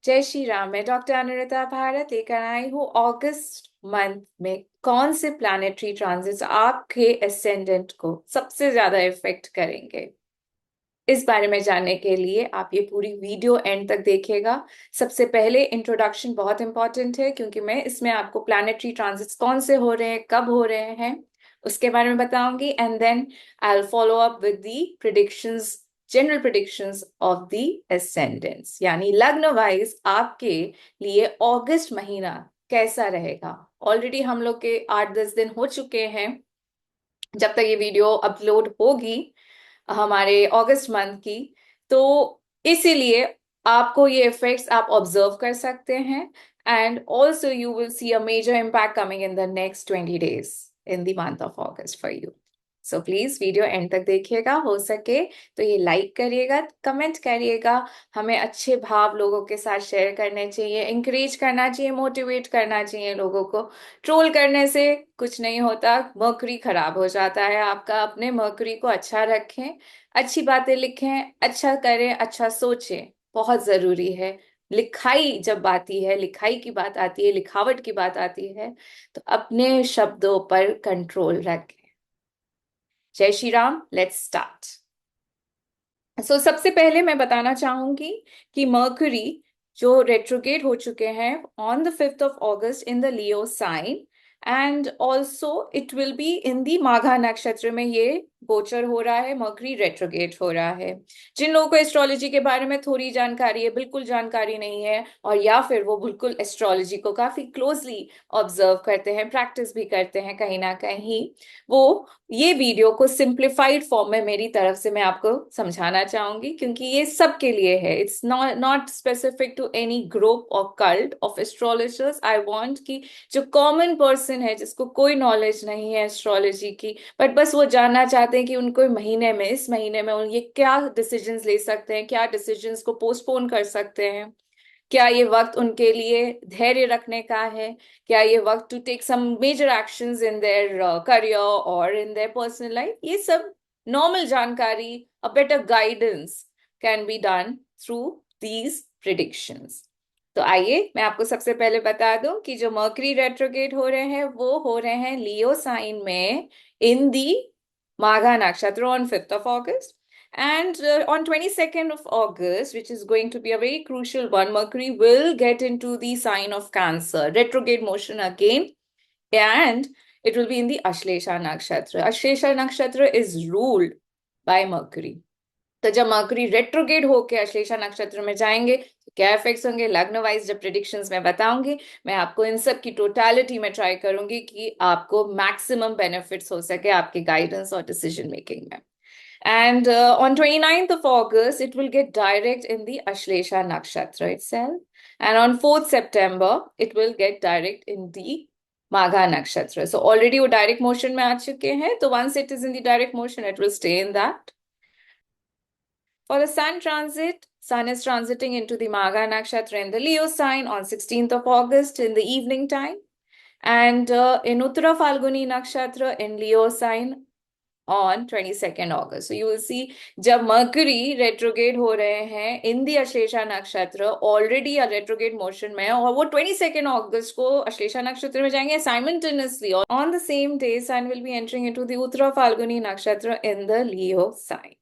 जय श्री राम। मैं डॉक्टर अनुरिता भारत लेकर आई हूँ अगस्त मंथ में कौन से प्लैनेटरी ट्रांजिट्स आपके एसेंडेंट को सबसे ज्यादा इफेक्ट करेंगे। इस बारे में जानने के लिए आप ये पूरी वीडियो एंड तक देखिएगा। सबसे पहले इंट्रोडक्शन बहुत इंपॉर्टेंट है क्योंकि मैं इसमें आपको प्लैनेटरी ट्रांजिट्स कौन से हो रहे हैं, कब हो रहे हैं, उसके बारे में बताऊंगी। And then I will follow up with the predictions, general predictions of the ascendants, यानी लग्न वाइज आपके लिए अगस्त महीना कैसा रहेगा। ऑलरेडी हम लोग के 8-10 दिन हो चुके हैं जब तक ये वीडियो अपलोड होगी हमारे अगस्त मंथ की, तो इसीलिए आपको ये इफेक्ट्स आप ऑब्जर्व कर सकते हैं। And also you will see a major impact coming in the next 20 days in the month of August for you. So please video end तक देखिएगा, हो सके तो ये लाइक करिएगा, कमेंट करिएगा। हमें अच्छे भाव लोगों के साथ शेयर करने चाहिए, इंकरेज करना चाहिए, मोटिवेट करना चाहिए लोगों को। ट्रोल करने से कुछ नहीं होता, मर्करी खराब हो जाता है आपका। अपने मर्करी को अच्छा रखें, अच्छी बातें लिखें, अच्छा करें, अच्छा सोचें, बहुत जरूरी है। लिखाई जब आती है, लिखाई की बात आती है, लिखावट की बात आती है, तो अपने शब्दों पर कंट्रोल रखें। जय श्री राम। Let's start. सबसे पहले मैं बताना चाहूंगी कि मर्करी जो रेट्रोगेट हो चुके हैं on the 5th of August in the Leo sign, and also it will be in the Magha nakshatra में ये गोचर हो रहा है, मर्करी रेट्रोगेट हो रहा है। जिन लोगों को एस्ट्रोलॉजी के बारे में थोड़ी जानकारी है, बिल्कुल जानकारी नहीं है, और या फिर वो बिल्कुल एस्ट्रोलॉजी को काफी क्लोजली ऑब्जर्व करते हैं, प्रैक्टिस भी करते हैं कहीं ना कहीं, वो ये वीडियो को सिंप्लीफाइड फॉर्म में मेरी तरफ से मैं आपको समझाना चाहूंगी, क्योंकि ये सबके लिए है। It's not specific to any group or cult of astrologers. I want कि जो कॉमन पर्सन है, जिसको कोई नॉलेज नहीं है एस्ट्रोलॉजी की, बट बस वो जानना चाहते हैं कि उनको महीने में, इस महीने में ये क्या डिसीजंस ले सकते हैं, क्या डिसीजंस को पोस्टपोन कर सकते हैं, क्या ये वक्त उनके लिए धैर्य रखने का है, क्या ये वक्त to take some major actions in their career और इन देयर पर्सनल लाइफ। ये सब नॉर्मल जानकारी, a better guidance can be done through these predictions. तो आइए मैं आपको सबसे पहले बता दूं कि जो मर्करी रेट्रोगेट हो रहे हैं वो हो रहे हैं लियो साइन में इन दी माघा नक्षत्र on 5th of August. And on 22nd of August, which is going to be a very crucial one, Mercury will get into the sign of Cancer, retrograde motion again, and it will be in the Ashlesha Nakshatra. Ashlesha Nakshatra is ruled by Mercury. तो जब mercury रेट्रोगेड होके अश्लेषा नक्षत्र में जाएंगे तो क्या effects होंगे, लग्न wise जब प्रिडिक्शंस में बताऊंगी, मैं आपको इन सब की टोटालिटी में ट्राई करूंगी कि आपको मैक्सिमम बेनिफिट्स हो सके आपके गाइडेंस और डिसीजन मेकिंग में। And on 29th of August, it will get direct in the Ashlesha Nakshatra itself. And on 4th September, it will get direct in the Magha Nakshatra. So already वो direct motion में आ चुके हैं, तो once it is in the direct motion, it will stay in that. For the Sun transit, Sun is transiting into the Magha Nakshatra in the Leo sign on 16th of August in the evening time. And in Uttara Falguni Nakshatra in Leo sign on 22nd August. So you will see जब mercury रेट्रोगेड हो रहे हैं इन दी अश्लेषा नक्षत्र, already रेट्रोगेड motion में है, और वो 22nd August को अश्लेषा नक्षत्र में जाएंगे simultaneously. On the same day sun will be entering into the Uttara Phalguni nakshatra in the Leo sign.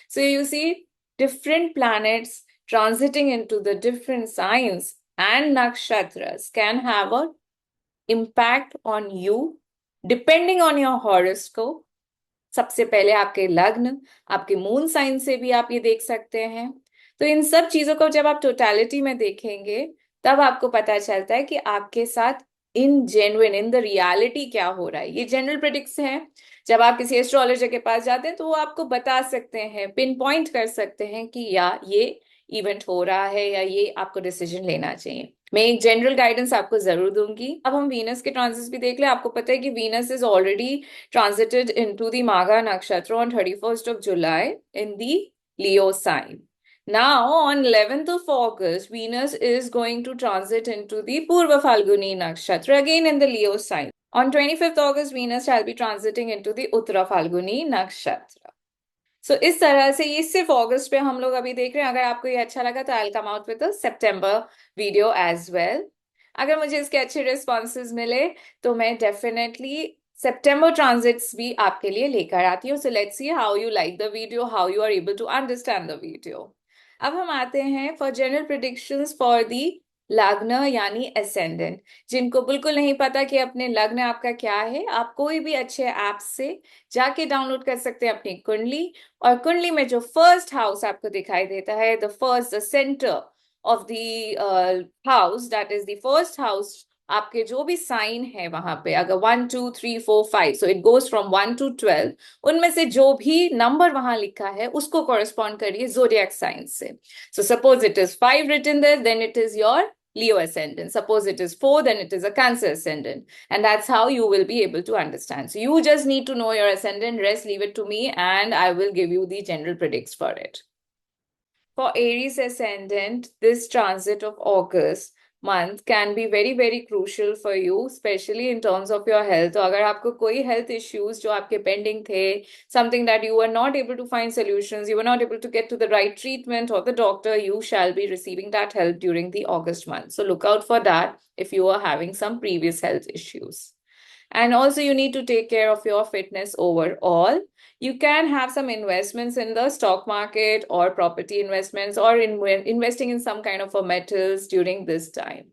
So you see different planets transiting into the different signs and nakshatras can have a impact on you depending on your horoscope. सबसे पहले आपके लग्न, आपके moon sign से भी आप ये देख सकते हैं। तो इन सब चीजों को जब आप टोटालिटी में देखेंगे तब आपको पता चलता है कि आपके साथ इन जेन्युइन, इन द रियलिटी क्या हो रहा है। ये जनरल प्रेडिक्ट्स हैं। जब आप किसी एस्ट्रोलॉजर के पास जाते हैं तो वो आपको बता सकते हैं, पिन पॉइंट कर सकते हैं कि या ये इवेंट हो रहा है या ये आपको डिसीजन लेना चाहिए। मैं एक जनरल गाइडेंस आपको जरूर दूंगी। अब हम वीनस के ट्रांजिट्स भी देख ले। आपको पता है कि Venus is already transited into the Magha Nakshatra on 31st of July in the Leo sign. Now, on 11th of August, Venus is going to transit into the Purva Falguni Nakshatra, again in the Leo sign. On 25th August, Venus shall be transiting into the Uttara Falguni Nakshatra. सो इस तरह से ये सिर्फ अगस्त पे हम लोग अभी देख रहे हैं। अगर आपको ये अच्छा लगा तो I will come out with September video as well. अगर मुझे इसके अच्छे रिस्पॉन्सेज मिले तो मैं डेफिनेटली सितंबर ट्रांजिट्स भी आपके लिए लेकर आती हूँ। So let's see how you like the video, how you are able to understand the video. अब हम आते हैं for general predictions for the lagna यानी असेंडेंट। जिनको बिल्कुल नहीं पता कि अपने लग्न आपका क्या है, आप कोई भी अच्छे ऐप से जाके डाउनलोड कर सकते हैं अपनी कुंडली। और कुंडली में जो फर्स्ट हाउस आपको दिखाई देता है, the centre of the house, that is the first house. आपके जो भी साइन है वहां पे, अगर 1 2 3 4 5, so it goes from 1 to 12, उनमें से जो भी नंबर वहां लिखा है उसको कॉरेस्पॉन्ड करिए जोडियक साइन से। So suppose it is 5 written there, then it is your Leo ascendant. Suppose it is 4, then it is a Cancer ascendant. And that's how you will be able to understand. So you just need to know your ascendant. Rest, leave it to me, and I will give you the general predicts for it. For Aries ascendant, this transit of August month can be very very crucial for you, especially in terms of your health. तो अगर आपको कोई health issues जो आपके pending थे, something that you were not able to find solutions, you were not able to get to the right treatment or the doctor, you shall be receiving that help during the August month. So look out for that if you are having some previous health issues. And also you need to take care of your fitness overall. You can have some investments in the stock market or property investments, or investing in some kind of a metals during this time.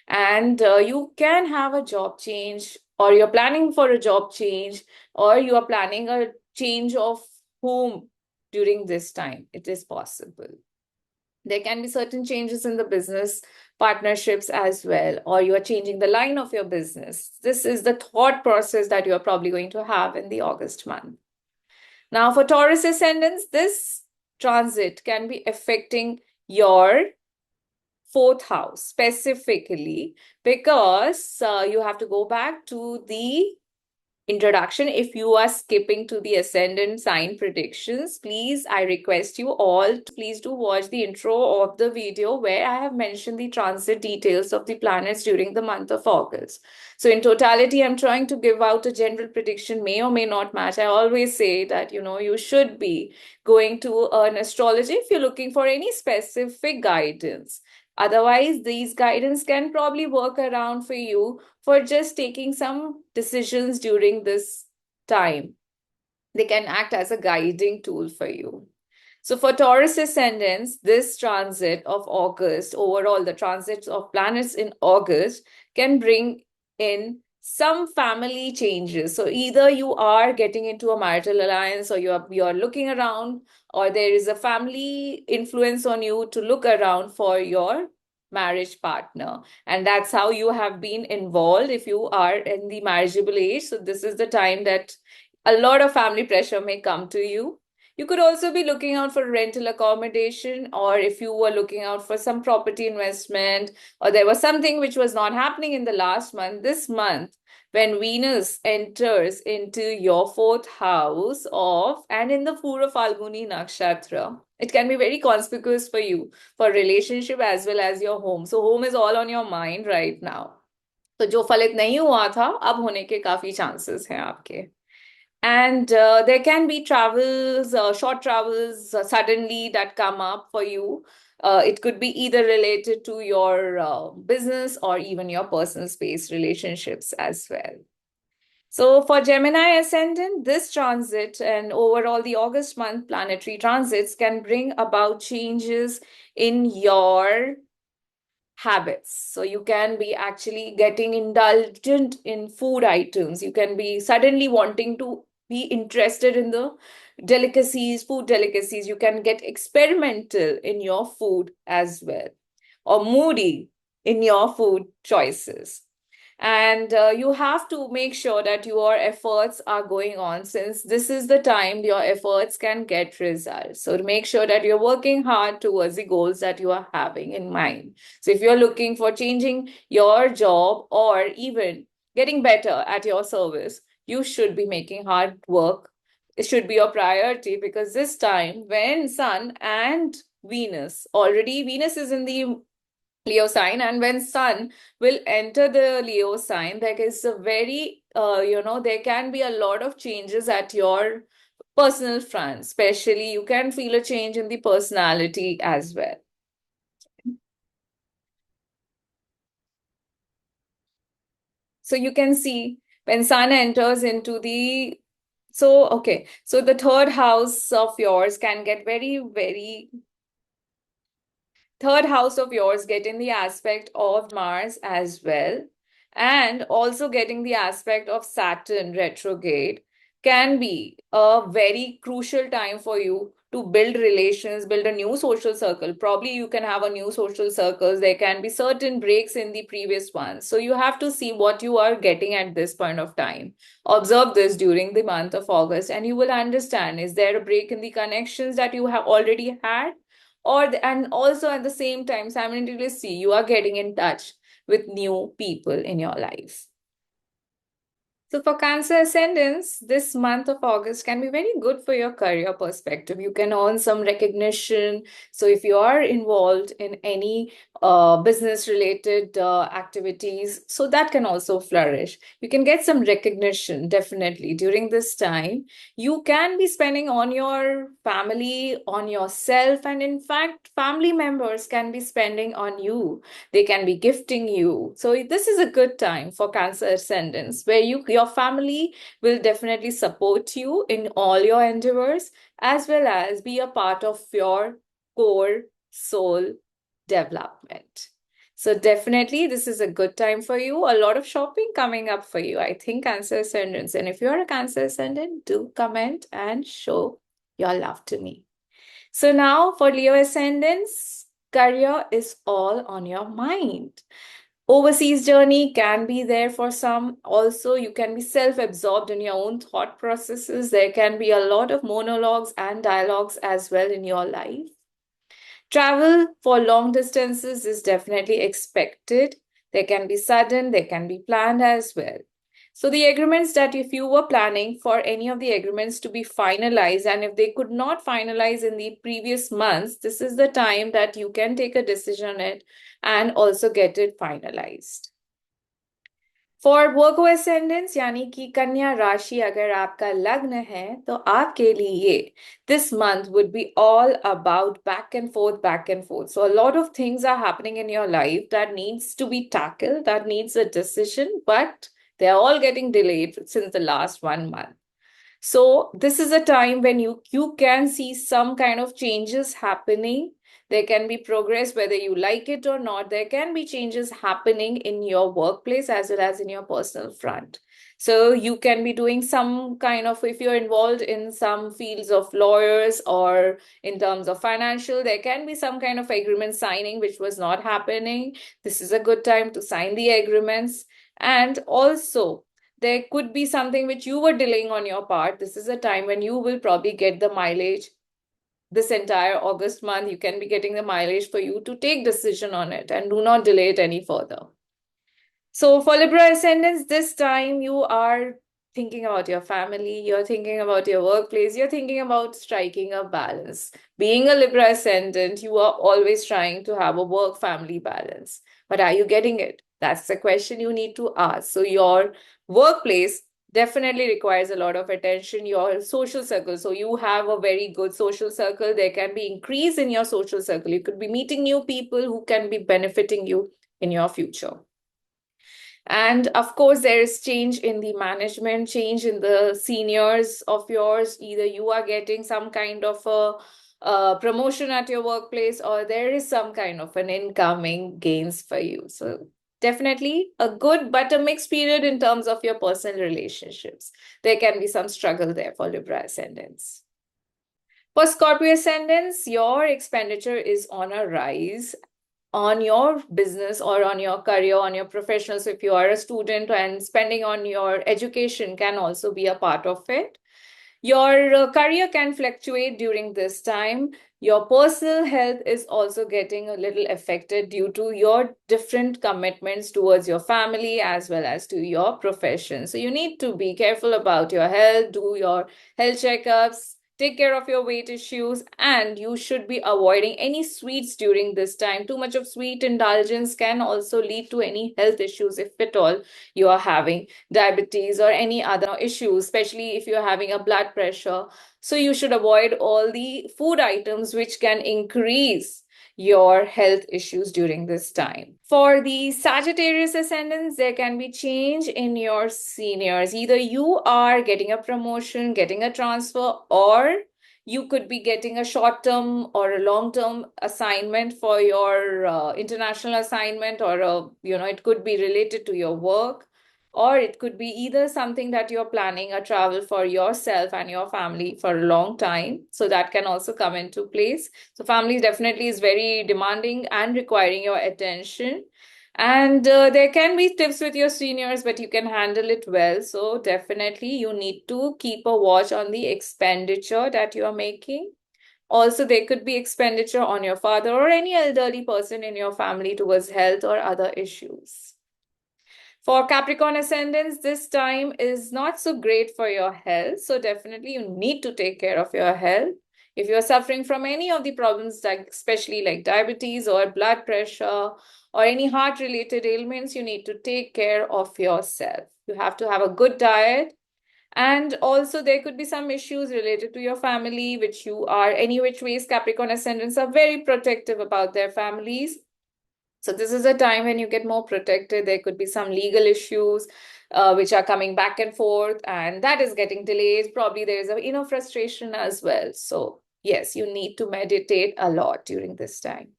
And you can have a job change, or you're planning for a job change, or you are planning a change of home during this time. It is possible. There can be certain changes in the business partnerships as well, or you are changing the line of your business. This is the thought process that you are probably going to have in the August month. Now, for Taurus ascendants, this transit can be affecting your fourth house specifically, because you have to go back to the introduction. If you are skipping to the ascendant sign predictions, please, I request you all to please do watch the intro of the video where I have mentioned the transit details of the planets during the month of August. So in totality, I'm trying to give out a general prediction, may or may not match. I always say that, you should be going to an astrologer if you're looking for any specific guidance. Otherwise, these guidance can probably work around for you for just taking some decisions during this time. They can act as a guiding tool for you. So for Taurus ascendants, this transit of August, overall, the transits of planets in August can bring in some family changes. So either you are getting into a marital alliance, or you're looking around, or there is a family influence on you to look around for your marriage partner. And that's how you have been involved if you are in the marriageable age. So this is the time that a lot of family pressure may come to you. You could also be looking out for rental accommodation, or if you were looking out for some property investment, or there was something which was not happening in the last month, this month, when Venus enters into your fourth house and in the Pura Falguni Nakshatra, it can be very conspicuous for you for relationship as well as your home. So home is all on your mind right now. तो जो फलित नहीं हुआ था, अब होने के काफी chances हैं आपके. And there can be travels, short travels suddenly that come up for you. It could be either related to your business or even your personal space relationships as well. So for Gemini ascendant, this transit and overall the August month planetary transits can bring about changes in your habits. So you can be actually getting indulgent in food items. You can be suddenly wanting to be interested in the food delicacies. You can get experimental in your food as well, or moody in your food choices. And you have to make sure that your efforts are going on, since this is the time your efforts can get results. So to make sure that you're working hard towards the goals that you are having in mind. So if you're looking for changing your job or even getting better at your service, you should be making hard work. It should be your priority, because this time when Sun and Venus is in the Leo sign, and when Sun will enter the Leo sign, there is a very, there can be a lot of changes at your personal front, especially you can feel a change in the personality as well. So you can see when sun enters into the, so okay, so the third house of yours can get very, very, third house of yours getting the aspect of Mars as well, and also getting the aspect of Saturn retrograde can be a very crucial time for you to build relations, build a new social circle. Probably you can have a new social circles. There can be certain breaks in the previous ones. So you have to see what you are getting at this point of time. Observe this during the month of August, and you will understand, is there a break in the connections that you have already had? And also at the same time simultaneously you are getting in touch with new people in your life. So for Cancer ascendants, this month of August can be very good for your career perspective. You can earn some recognition. So if you are involved in any business related activities, so that can also flourish. You can get some recognition definitely during this time. You can be spending on your family, on yourself, and in fact, family members can be spending on you. They can be gifting you. So this is a good time for Cancer ascendants where your family will definitely support you in all your endeavors as well as be a part of your core soul development. So definitely this is a good time for you. A lot of shopping coming up for you, I think, Cancer ascendants. And if you're a Cancer ascendant, do comment and show your love to me. So now for Leo ascendants, career is all on your mind. Overseas journey can be there for some. Also, you can be self-absorbed in your own thought processes. There can be a lot of monologues and dialogues as well in your life. Travel for long distances is definitely expected. They can be sudden, they can be planned as well. So the agreements that if you were planning for any of the agreements to be finalized, and if they could not finalize in the previous months, this is the time that you can take a decision on it and also get it finalized. For Virgo ascendants यानी कि कन्या राशि अगर आपका लग्न है तो आपके लिए this month would be all about back and forth. So a lot of things are happening in your life that needs to be tackled, that needs a decision, but they're all getting delayed since the last 1 month. So this is a time when you can see some kind of changes happening. There can be progress, whether you like it or not. There can be changes happening in your workplace as well as in your personal front. So you can be doing some kind of, if you're involved in some fields of lawyers or in terms of financial, there can be some kind of agreement signing which was not happening. This is a good time to sign the agreements. And also, there could be something which you were delaying on your part. This is a time when you will probably get the mileage. This entire August month, you can be getting the mileage for you to take decision on it and do not delay it any further. So for Libra ascendants, this time you are thinking about your family, you're thinking about your workplace, you're thinking about striking a balance. Being a Libra ascendant, you are always trying to have a work-family balance. But are you getting it? That's the question you need to ask. So your workplace definitely requires a lot of attention. Your social circle, so you have a very good social circle. There can be increase in your social circle. You could be meeting new people who can be benefiting you in your future. And of course, there is change in the management, change in the seniors of yours. Either you are getting some kind of a promotion at your workplace, or there is some kind of an incoming gains for you. So definitely a good but a mixed period in terms of your personal relationships. There can be some struggle there for Libra ascendants. For Scorpio ascendants, your expenditure is on a rise on your business or on your career, on your professional. So if you are a student, and spending on your education can also be a part of it. Your career can fluctuate during this time. Your personal health is also getting a little affected due to your different commitments towards your family as well as to your profession. So you need to be careful about your health, do your health checkups, take care of your weight issues, and you should be avoiding any sweets during this time. Too much of sweet indulgence can also lead to any health issues if at all you are having diabetes or any other issues, especially if you're having a blood pressure. So you should avoid all the food items which can increase your health issues during this time. For the Sagittarius ascendants, there can be change in your seniors. Either you are getting a promotion, getting a transfer, or you could be getting a short-term or a long-term assignment for your international assignment, or it could be related to your work, or it could be either something that you're planning a travel for yourself and your family for a long time. So that can also come into place. So family definitely is very demanding and requiring your attention. And there can be tips with your seniors, but you can handle it well. So definitely you need to keep a watch on the expenditure that you are making. Also, there could be expenditure on your father or any elderly person in your family towards health or other issues. For Capricorn ascendants, this time is not so great for your health. So definitely you need to take care of your health. If you're suffering from any of the problems, like especially like diabetes or blood pressure or any heart-related ailments, you need to take care of yourself. You have to have a good diet. And also there could be some issues related to your family, which you are any which ways. Capricorn ascendants are very protective about their families. So this is a time when you get more protected. There could be some legal issues which are coming back and forth, and that is getting delayed. Probably there is a inner frustration as well. So yes, you need to meditate a lot during this time.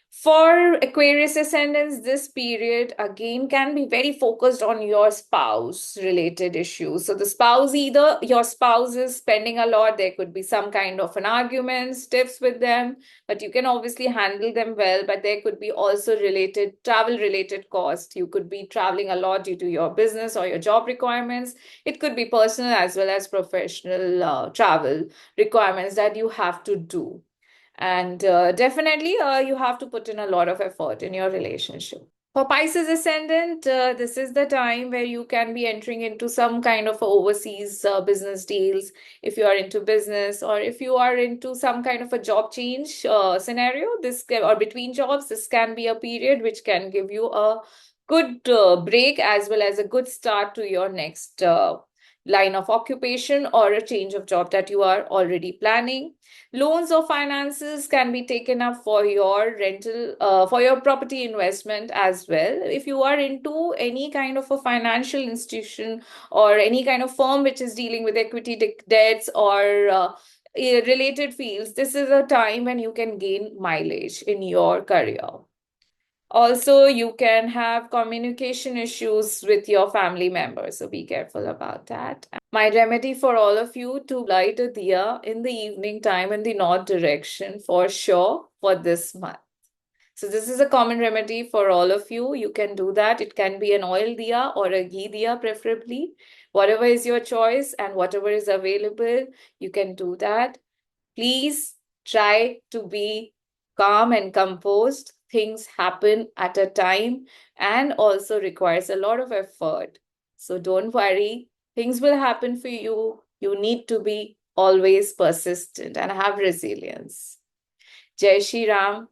For Aquarius ascendants, this period again can be very focused on your spouse related issues. So the spouse, either your spouse is spending a lot, there could be some kind of an argument, tiffs with them, but you can obviously handle them well. But there could be also travel related cost. You could be traveling a lot due to your business or your job requirements. It could be personal as well as professional travel requirements that you have to do. And definitely, you have to put in a lot of effort in your relationship. For Pisces ascendant, this is the time where you can be entering into some kind of overseas business deals if you are into business, or if you are into some kind of a job change scenario, or between jobs, this can be a period which can give you a good break as well as a good start to your next line of occupation or a change of job that you are already planning. Loans or finances can be taken up for your for your property investment as well. If you are into any kind of a financial institution or any kind of firm which is dealing with equity debts or related fields, this is a time when you can gain mileage in your career. Also, you can have communication issues with your family members, so be careful about that. My remedy for all of you, to light a diya in the evening time in the north direction for sure for this month. So this is a common remedy for all of you. You can do that. It can be an oil diya or a ghee diya preferably. Whatever is your choice and whatever is available, you can do that. Please try to be calm and composed. Things happen at a time and also requires a lot of effort. So don't worry. Things will happen for you. You need to be always persistent and have resilience. Jai Shri Ram.